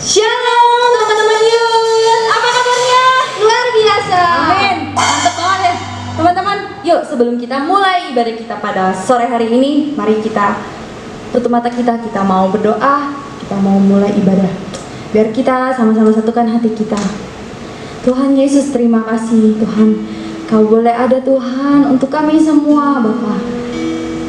Shalom teman-teman Yud, apa kabarnya? Luar biasa. Amin, mantap banget ya teman-teman. Yuk sebelum kita mulai ibadah kita pada sore hari ini, mari kita tutup mata kita mau berdoa, kita mau mulai ibadah. Biar kita sama-sama satukan hati kita. Tuhan Yesus, terima kasih Tuhan, Kau boleh ada Tuhan untuk kami semua Bapa.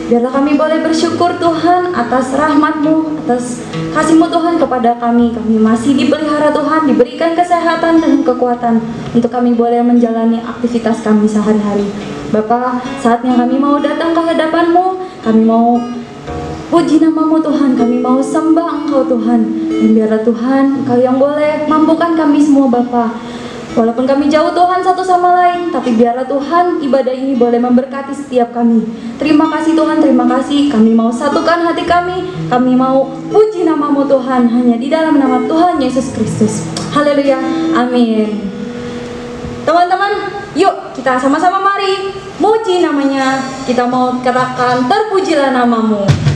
Biarlah kami boleh bersyukur Tuhan atas rahmat-Mu, atas kasih-Mu Tuhan kepada kami. Kami masih dipelihara Tuhan, diberikan kesehatan dan kekuatan untuk kami boleh menjalani aktivitas kami sehari-hari. Bapa, saatnya kami mau datang ke hadapan-Mu, kami mau puji nama-Mu Tuhan, kami mau sembah Engkau Tuhan. Dan biarlah Tuhan, Engkau yang boleh mampukan kami semua Bapa. Walaupun kami jauh Tuhan satu sama lain, tapi biarlah Tuhan ibadah ini boleh memberkati setiap kami. Terima kasih Tuhan, terima kasih. Kami mau satukan hati kami mau puji nama-Mu Tuhan, hanya di dalam nama Tuhan Yesus Kristus. Haleluya, amin. Teman-teman, yuk kita sama-sama mari muji namanya. Kita mau katakan terpujilah nama-Mu.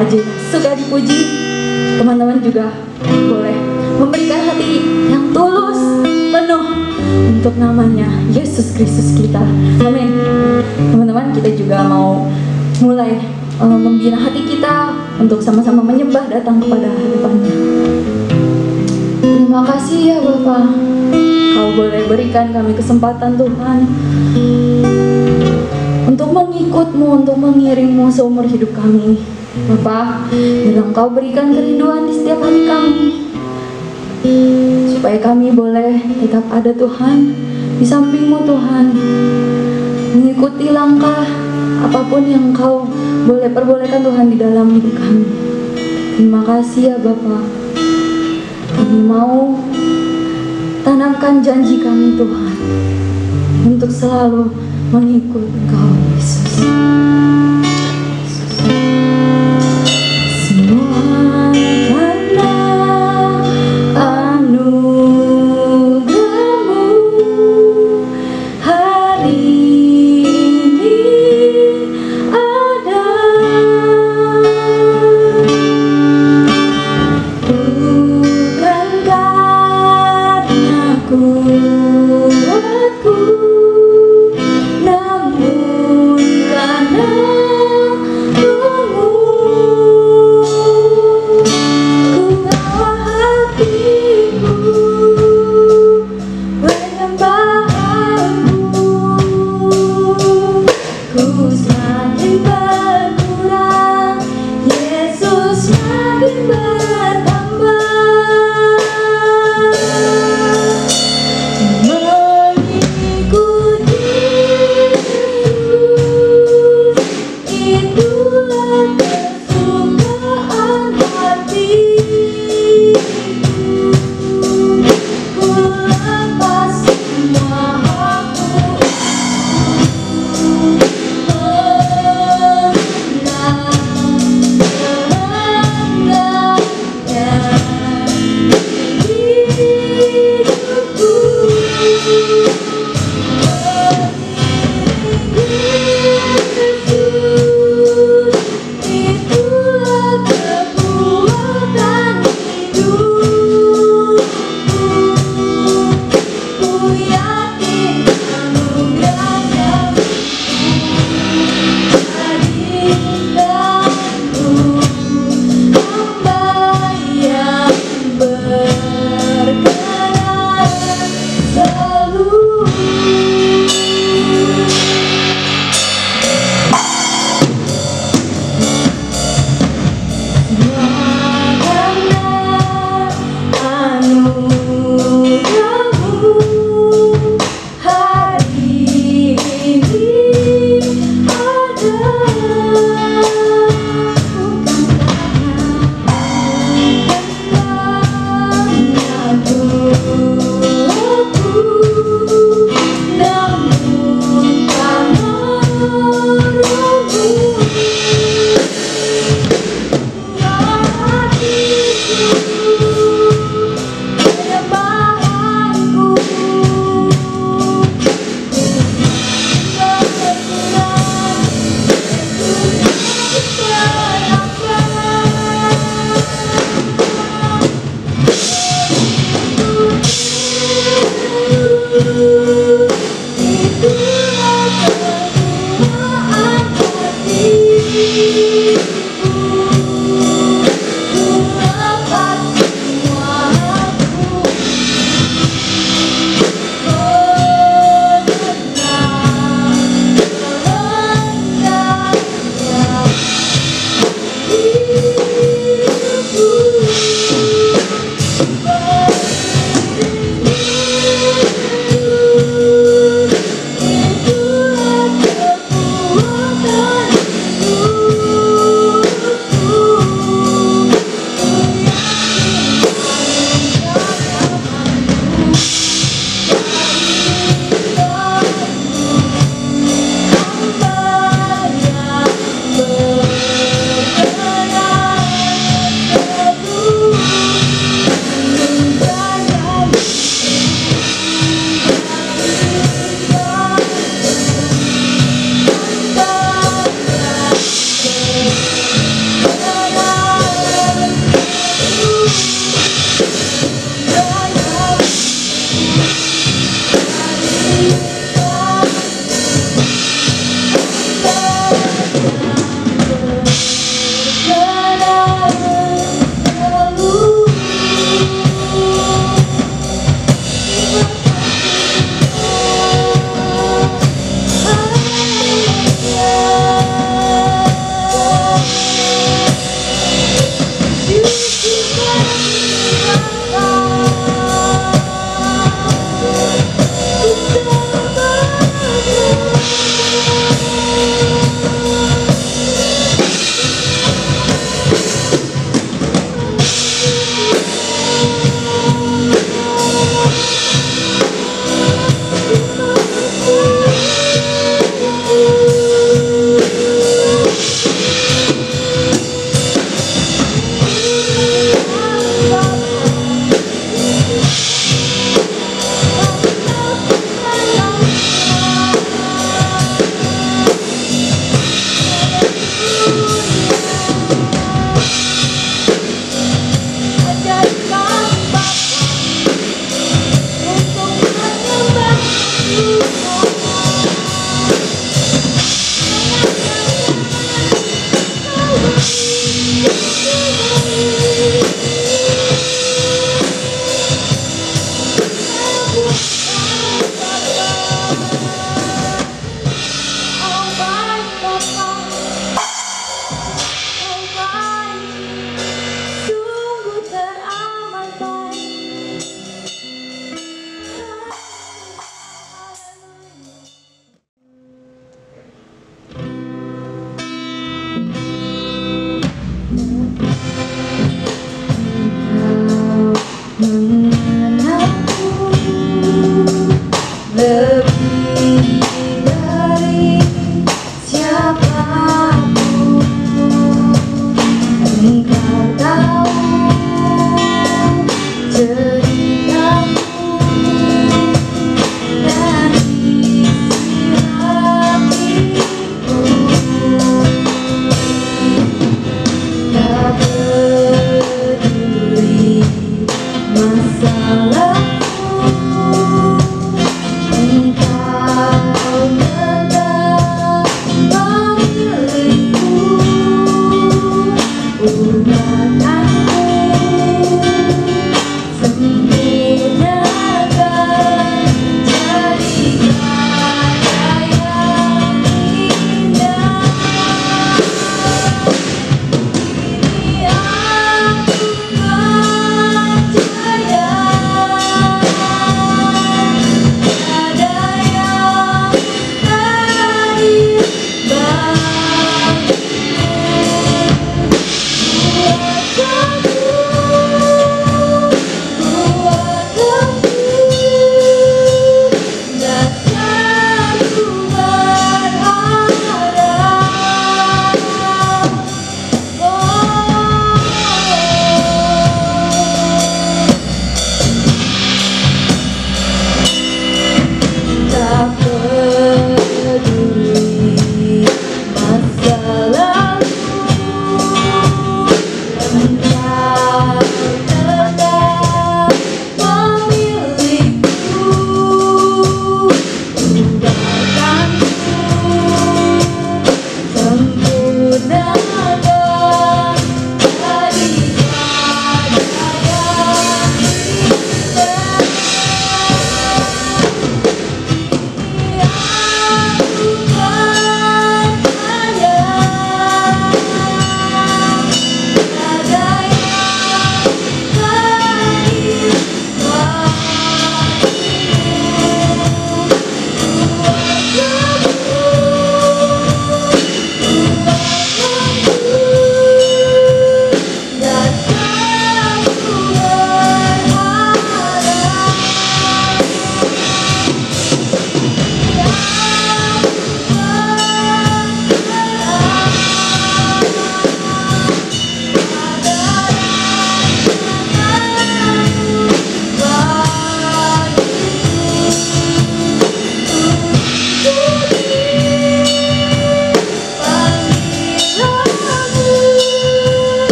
aja suka dipuji, teman-teman juga boleh memberikan hati yang tulus, penuh untuk namanya Yesus Kristus kita. Amin. Teman-teman, kita juga mau mulai membina hati kita untuk sama-sama menyembah datang kepada hadapan-Nya. Terima kasih ya Bapa, Kau boleh berikan kami kesempatan Tuhan untuk mengikut-Mu, untuk mengiring-Mu seumur hidup kami. Bapa, biarlah Kau berikan kerinduan di setiap hati kami, supaya kami boleh tetap ada Tuhan di samping-Mu Tuhan, mengikuti langkah apapun yang Kau boleh perbolehkan Tuhan di dalam hidup kami. Terima kasih ya Bapa. Kami mau tanamkan janji kami Tuhan untuk selalu mengikut Engkau Yesus. Semua karena anugerah-Mu hari ini ada. Bukan karena kuatku, namun karena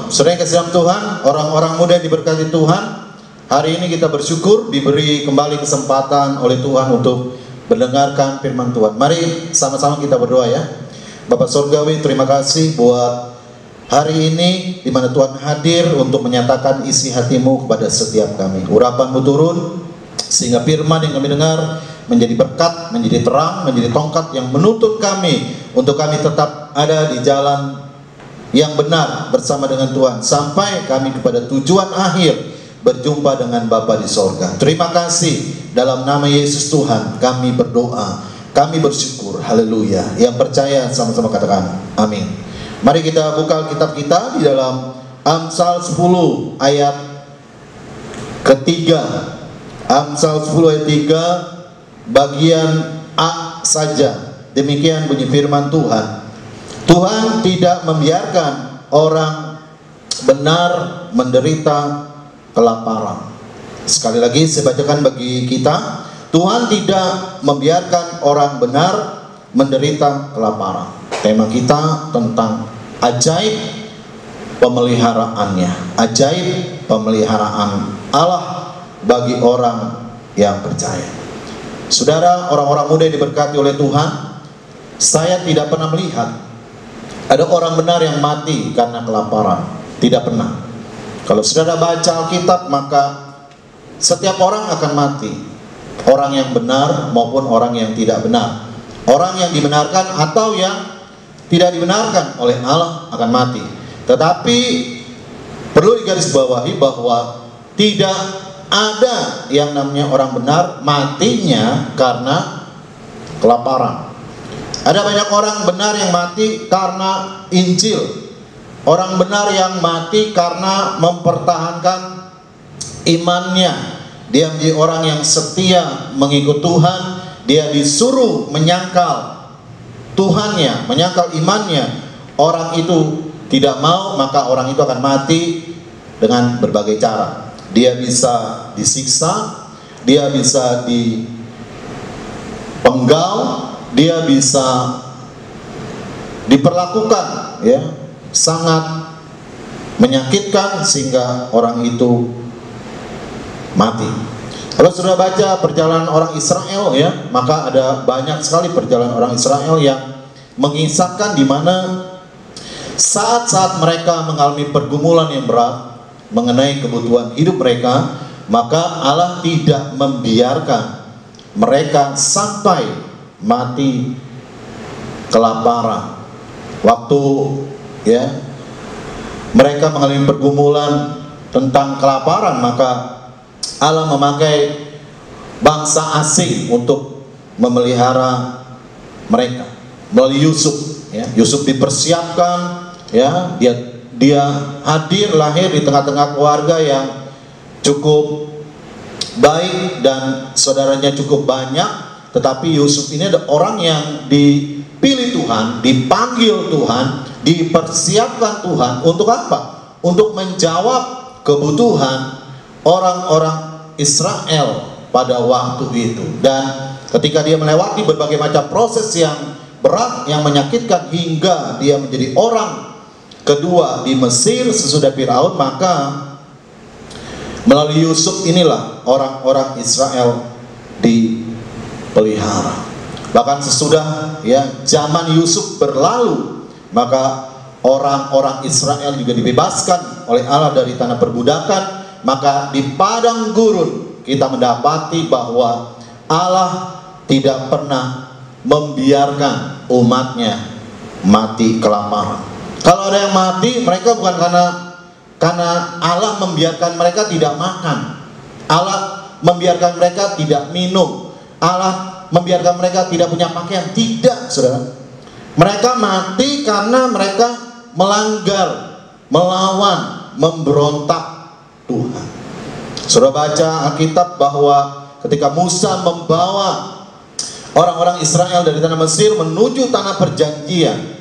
Saudara yang kasih dalam Tuhan, orang-orang muda yang diberkati Tuhan, hari ini kita bersyukur diberi kembali kesempatan oleh Tuhan untuk mendengarkan firman Tuhan. Mari sama-sama kita berdoa ya. Bapak Surgawi, terima kasih buat hari ini di mana Tuhan hadir untuk menyatakan isi hati-Mu kepada setiap kami. Urapan-Mu turun sehingga firman yang kami dengar menjadi berkat, menjadi terang, menjadi tongkat yang menuntut kami untuk kami tetap ada di jalan yang benar bersama dengan Tuhan sampai kami kepada tujuan akhir berjumpa dengan Bapa di sorga. Terima kasih, dalam nama Yesus Tuhan kami berdoa, kami bersyukur. Haleluya. Yang percaya sama-sama katakan amin. Mari kita buka Alkitab kita di dalam Amsal 10 ayat ketiga. Amsal 10 ayat 3 bagian A saja. Demikian bunyi firman Tuhan. Tuhan tidak membiarkan orang benar menderita kelaparan. Sekali lagi saya bacakan bagi kita. Tuhan tidak membiarkan orang benar menderita kelaparan. Tema kita tentang ajaib pemeliharaannya. Ajaib pemeliharaan Allah bagi orang yang percaya. Saudara, orang-orang muda yang diberkati oleh Tuhan, saya tidak pernah melihat ada orang benar yang mati karena kelaparan. Tidak pernah. Kalau saudara baca Alkitab, maka setiap orang akan mati. Orang yang benar maupun orang yang tidak benar. Orang yang dibenarkan atau yang tidak dibenarkan oleh Allah akan mati. Tetapi perlu digarisbawahi bahwa tidak ada yang namanya orang benar matinya karena kelaparan. Ada banyak orang benar yang mati karena Injil. Orang benar yang mati karena mempertahankan imannya. Dia menjadi orang yang setia mengikut Tuhan. Dia disuruh menyangkal Tuhannya, menyangkal imannya. Orang itu tidak mau, maka orang itu akan mati dengan berbagai cara. Dia bisa disiksa, dia bisa dipenggal, dia bisa diperlakukan ya sangat menyakitkan sehingga orang itu mati. Kalau sudah baca perjalanan orang Israel ya, maka ada banyak sekali perjalanan orang Israel yang mengisahkan di mana saat-saat mereka mengalami pergumulan yang berat mengenai kebutuhan hidup mereka, maka Allah tidak membiarkan mereka sampai mati kelaparan. Waktu ya mereka mengalami pergumulan tentang kelaparan, maka Allah memakai bangsa asing untuk memelihara mereka melalui Yusuf ya. Yusuf dipersiapkan ya, dia hadir lahir di tengah-tengah keluarga yang cukup baik dan saudaranya cukup banyak. Tetapi Yusuf ini ada orang yang dipilih Tuhan, dipanggil Tuhan, dipersiapkan Tuhan untuk apa? Untuk menjawab kebutuhan orang-orang Israel pada waktu itu. Dan ketika dia melewati berbagai macam proses yang berat, yang menyakitkan, hingga dia menjadi orang kedua di Mesir sesudah Firaun, maka melalui Yusuf inilah orang-orang Israel dipelihara. Bahkan sesudah ya zaman Yusuf berlalu, maka orang-orang Israel juga dibebaskan oleh Allah dari tanah perbudakan. Maka di padang gurun kita mendapati bahwa Allah tidak pernah membiarkan umatnya mati kelaparan. Kalau ada yang mati, mereka bukan karena Allah membiarkan mereka tidak makan, Allah membiarkan mereka tidak minum, Allah membiarkan mereka tidak punya pakaian. Tidak, saudara. Mereka mati karena mereka melanggar, melawan, memberontak Tuhan. Saudara baca Alkitab bahwa ketika Musa membawa orang-orang Israel dari tanah Mesir menuju tanah perjanjian,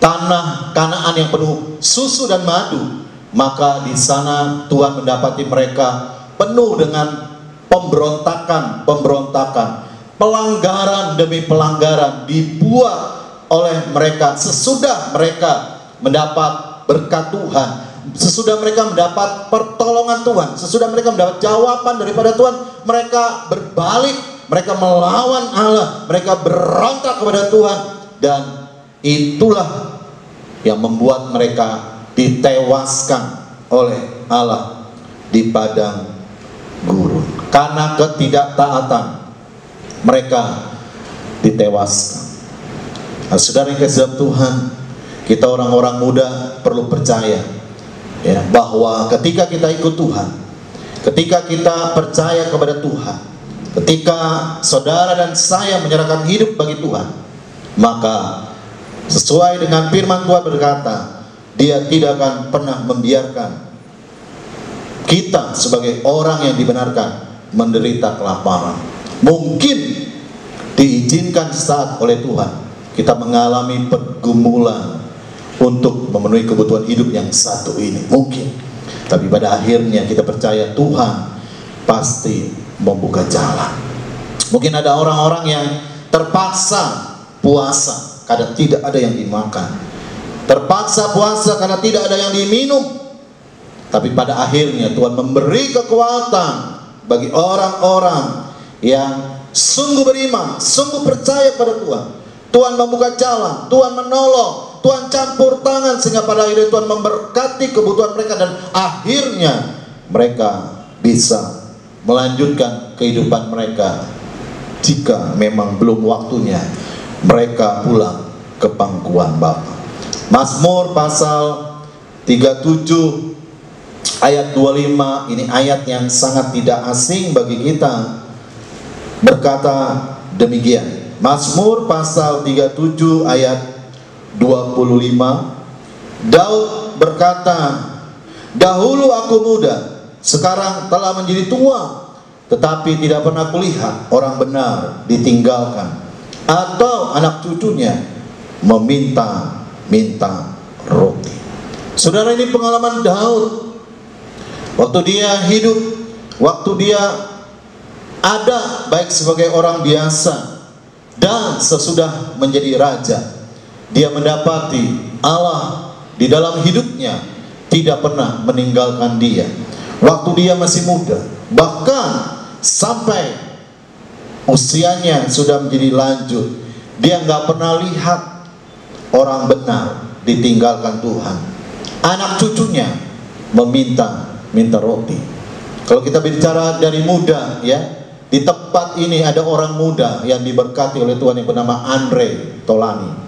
tanah Kanaan yang penuh susu dan madu, maka di sana Tuhan mendapati mereka penuh dengan pemberontakan, pelanggaran demi pelanggaran dibuat oleh mereka sesudah mereka mendapat berkat Tuhan, sesudah mereka mendapat pertolongan Tuhan, sesudah mereka mendapat jawaban daripada Tuhan, mereka berbalik, mereka melawan Allah, mereka berontak kepada Tuhan, dan itulah yang membuat mereka ditewaskan oleh Allah di padang gurun. Karena ketidaktaatan mereka ditewaskan. Nah, saudara yang kasih dalam Tuhan, kita orang-orang muda perlu percaya ya, bahwa ketika kita ikut Tuhan, ketika kita percaya kepada Tuhan, ketika saudara dan saya menyerahkan hidup bagi Tuhan, maka sesuai dengan firman Tuhan berkata, Dia tidak akan pernah membiarkan kita sebagai orang yang dibenarkan menderita kelaparan. Mungkin diizinkan saat oleh Tuhan kita mengalami pergumulan untuk memenuhi kebutuhan hidup yang satu ini, mungkin. Tapi pada akhirnya kita percaya Tuhan pasti membuka jalan. Mungkin ada orang-orang yang terpaksa puasa karena tidak ada yang dimakan, terpaksa puasa karena tidak ada yang diminum. Tapi pada akhirnya Tuhan memberi kekuatan bagi orang-orang yang sungguh beriman, sungguh percaya pada Tuhan. Tuhan membuka jalan, Tuhan menolong, Tuhan campur tangan, sehingga pada akhirnya Tuhan memberkati kebutuhan mereka, dan akhirnya mereka bisa melanjutkan kehidupan mereka jika memang belum waktunya mereka pulang ke pangkuan Bapa. Mazmur pasal 37 ayat 25, ini ayat yang sangat tidak asing bagi kita, berkata demikian. Mazmur pasal 37 ayat 25, Daud berkata, dahulu aku muda, sekarang telah menjadi tua, tetapi tidak pernah kulihat orang benar ditinggalkan, atau anak cucunya meminta-minta roti. Saudara, ini pengalaman Daud waktu dia hidup, waktu dia ada baik sebagai orang biasa dan sesudah menjadi raja. Dia mendapati Allah di dalam hidupnya tidak pernah meninggalkan dia waktu dia masih muda, bahkan sampai usianya sudah menjadi lanjut, dia nggak pernah lihat orang benar ditinggalkan Tuhan. Anak cucunya meminta roti. Kalau kita bicara dari muda ya, di tempat ini ada orang muda yang diberkati oleh Tuhan yang bernama Andre Tolani.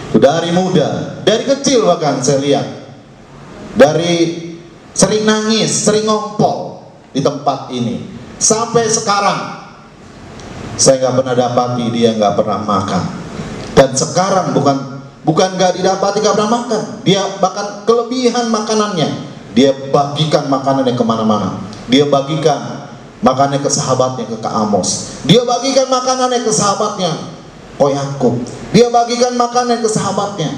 Dari muda, dari kecil bahkan saya lihat, dari sering nangis, sering ngompol di tempat ini, sampai sekarang saya nggak pernah dapati dia nggak pernah makan. Dan sekarang bukan nggak didapati nggak pernah makan, dia bahkan kelebihan makanannya, dia bagikan makanannya kemana-mana. Dia bagikan makanannya ke sahabatnya, ke Kak Amos. Dia bagikan makanannya ke sahabatnya Ko Yakub. Dia bagikan makanannya ke sahabatnya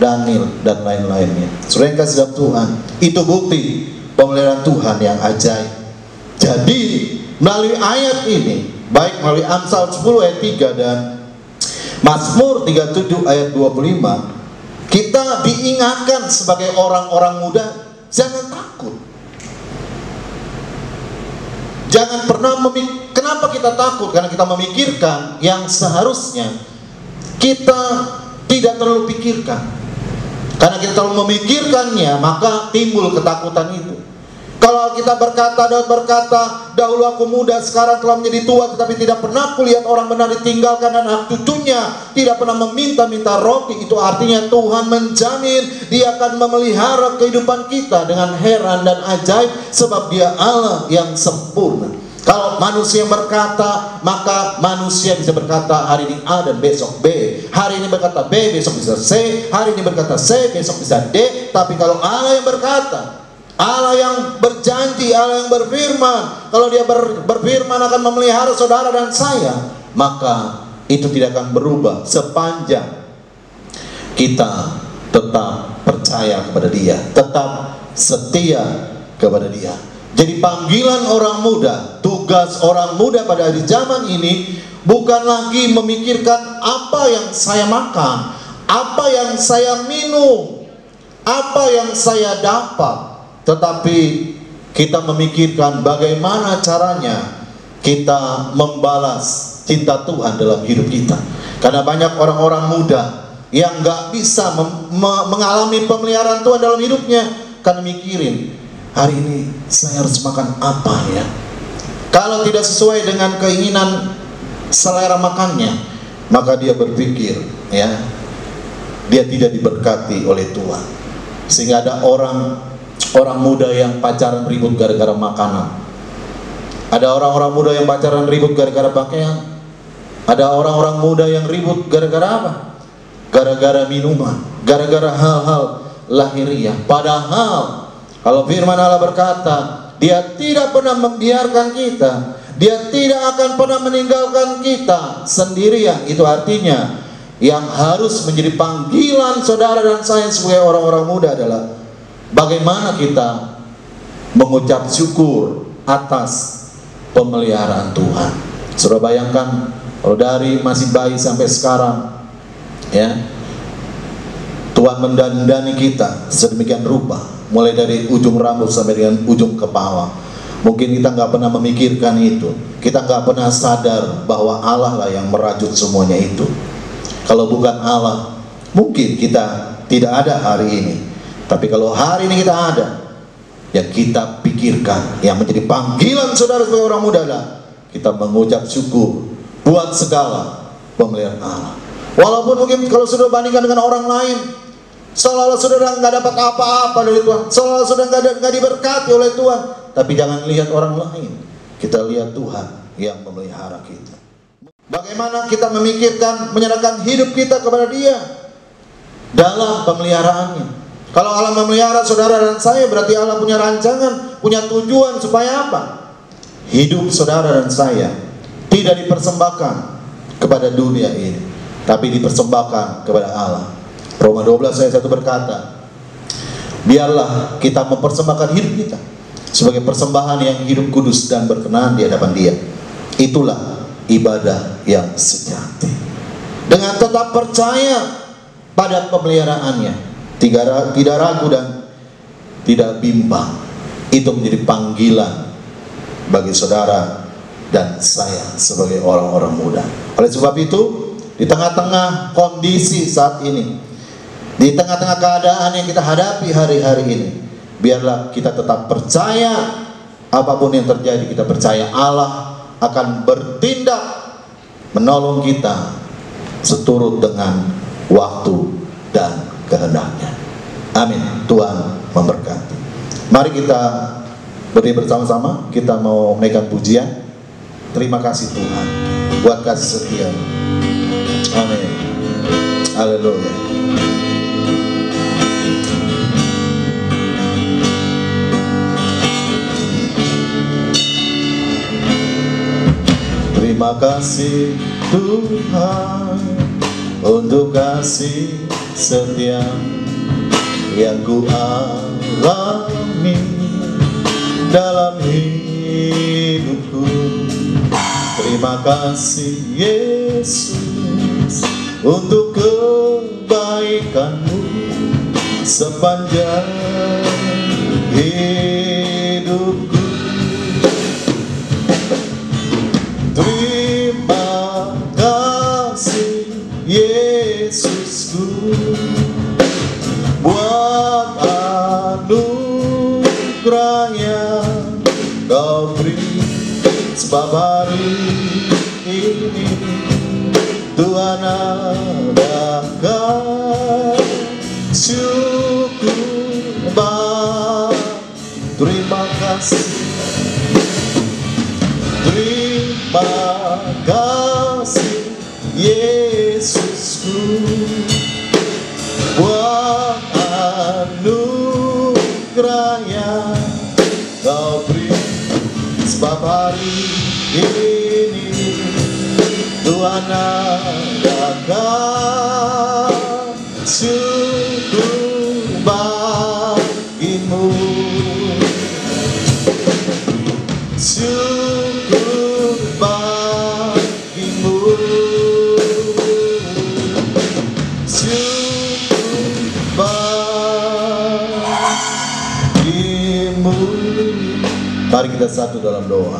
Daniel dan lain-lainnya. Saudara yang kasih dalam Tuhan, itu bukti pemeliharaan Tuhan yang ajaib. Jadi melalui ayat ini, baik melalui Amsal 10 ayat 3 dan Mazmur 37 ayat 25, kita diingatkan sebagai orang-orang muda, jangan takut. Jangan pernah kenapa kita takut? Karena kita memikirkan yang seharusnya kita tidak terlalu pikirkan. Karena kita terlalu memikirkannya, maka timbul ketakutan itu. Kalau kita Daud berkata, dahulu aku muda, sekarang telah menjadi tua, tetapi tidak pernah kulihat orang benar ditinggalkan dan anak cucunya tidak pernah meminta-minta roti. Itu artinya Tuhan menjamin Dia akan memelihara kehidupan kita dengan heran dan ajaib, sebab Dia Allah yang sempurna. Kalau manusia berkata, maka manusia bisa berkata hari ini A dan besok B. Hari ini berkata B, besok bisa C. Hari ini berkata C, besok bisa D. Tapi kalau Allah yang berkata, Allah yang berjanji, Allah yang berfirman, kalau Dia berfirman akan memelihara saudara dan saya, maka itu tidak akan berubah sepanjang kita tetap percaya kepada Dia, tetap setia kepada Dia. Jadi panggilan orang muda, tugas orang muda pada di zaman ini bukan lagi memikirkan apa yang saya makan, apa yang saya minum, apa yang saya dapat, tetapi kita memikirkan bagaimana caranya kita membalas cinta Tuhan dalam hidup kita. Karena banyak orang-orang muda yang nggak bisa mengalami pemeliharaan Tuhan dalam hidupnya, karena mikirin, hari ini saya harus makan apa ya? Kalau tidak sesuai dengan keinginan selera makannya, maka dia berpikir, ya, dia tidak diberkati oleh Tuhan. Sehingga ada orang muda yang pacaran ribut gara-gara makanan. Ada orang-orang muda yang pacaran ribut gara-gara pakaian. Ada orang-orang muda yang ribut gara-gara apa? Gara-gara minuman, gara-gara hal-hal lahiriah. Padahal kalau firman Allah berkata, Dia tidak pernah membiarkan kita, Dia tidak akan pernah meninggalkan kita sendirian. Itu artinya yang harus menjadi panggilan saudara dan saya sebagai orang-orang muda adalah bagaimana kita mengucap syukur atas pemeliharaan Tuhan. Saudara bayangkan, kalau dari masih bayi sampai sekarang, ya, Tuhan mendandani kita sedemikian rupa, mulai dari ujung rambut sampai dengan ujung kepala. Mungkin kita nggak pernah memikirkan itu, kita nggak pernah sadar bahwa Allah lah yang merajut semuanya itu. Kalau bukan Allah, mungkin kita tidak ada hari ini. Tapi kalau hari ini kita ada, yang kita pikirkan, yang menjadi panggilan saudara sebagai orang muda adalah kita mengucap syukur buat segala pemeliharaan Allah. Walaupun mungkin kalau saudara bandingkan dengan orang lain, seolah-olah saudara nggak dapat apa-apa dari Tuhan, seolah-olah saudara nggak diberkati oleh Tuhan. Tapi jangan lihat orang lain, kita lihat Tuhan yang memelihara kita. Bagaimana kita memikirkan, menyerahkan hidup kita kepada Dia dalam pemeliharaannya. Kalau Allah memelihara saudara dan saya, berarti Allah punya rancangan, punya tujuan supaya apa? Hidup saudara dan saya tidak dipersembahkan kepada dunia ini, tapi dipersembahkan kepada Allah. Roma 12 ayat 1 berkata, biarlah kita mempersembahkan hidup kita sebagai persembahan yang hidup kudus dan berkenan di hadapan Dia. Itulah ibadah yang sejati. Dengan tetap percaya pada pemeliharaannya, tidak ragu dan tidak bimbang. Itu menjadi panggilan bagi saudara dan saya sebagai orang-orang muda. Oleh sebab itu, di tengah-tengah kondisi saat ini, di tengah-tengah keadaan yang kita hadapi hari-hari ini, biarlah kita tetap percaya, apapun yang terjadi kita percaya Allah akan bertindak menolong kita seturut dengan waktu dan kehendaknya. Amin. Tuhan memberkati. Mari kita berdiri bersama-sama, kita mau menaikkan pujian. Terima kasih Tuhan buat kasih setia. Amin. Haleluya. Terima kasih Tuhan untuk kasih setia yang ku alami dalam hidupku. Terima kasih Yesus untuk kebaikan-Mu sepanjang hidupku. Terima kasih Yesusku buat anugerah yang Kau beri, sebab hari ini Tuhan adakan syukur. Terima kasih, terima kasih Yesusku buat anugerah yang Kau beri, sebab hari ini Tuhan adakan syukur bagimu. Syukur bagimu. Syukur bagimu. Mari kita satu dalam doa.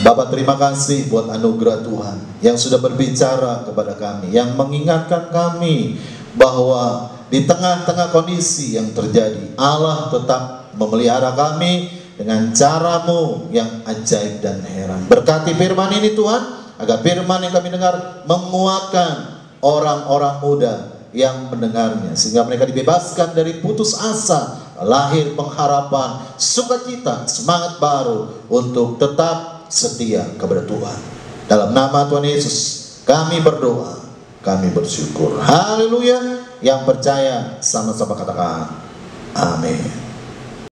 Bapak, terima kasih buat anugerah Tuhan yang sudah berbicara kepada kami, yang mengingatkan kami bahwa di tengah-tengah kondisi yang terjadi, Allah tetap memelihara kami dengan cara-Mu yang ajaib dan heran. Berkati firman ini Tuhan, agar firman yang kami dengar menguatkan orang-orang muda yang mendengarnya, sehingga mereka dibebaskan dari putus asa, lahir pengharapan, sukacita, semangat baru untuk tetap setia kepada Tuhan. Dalam nama Tuhan Yesus kami berdoa, kami bersyukur. Haleluya. Yang percaya sama-sama katakan amin.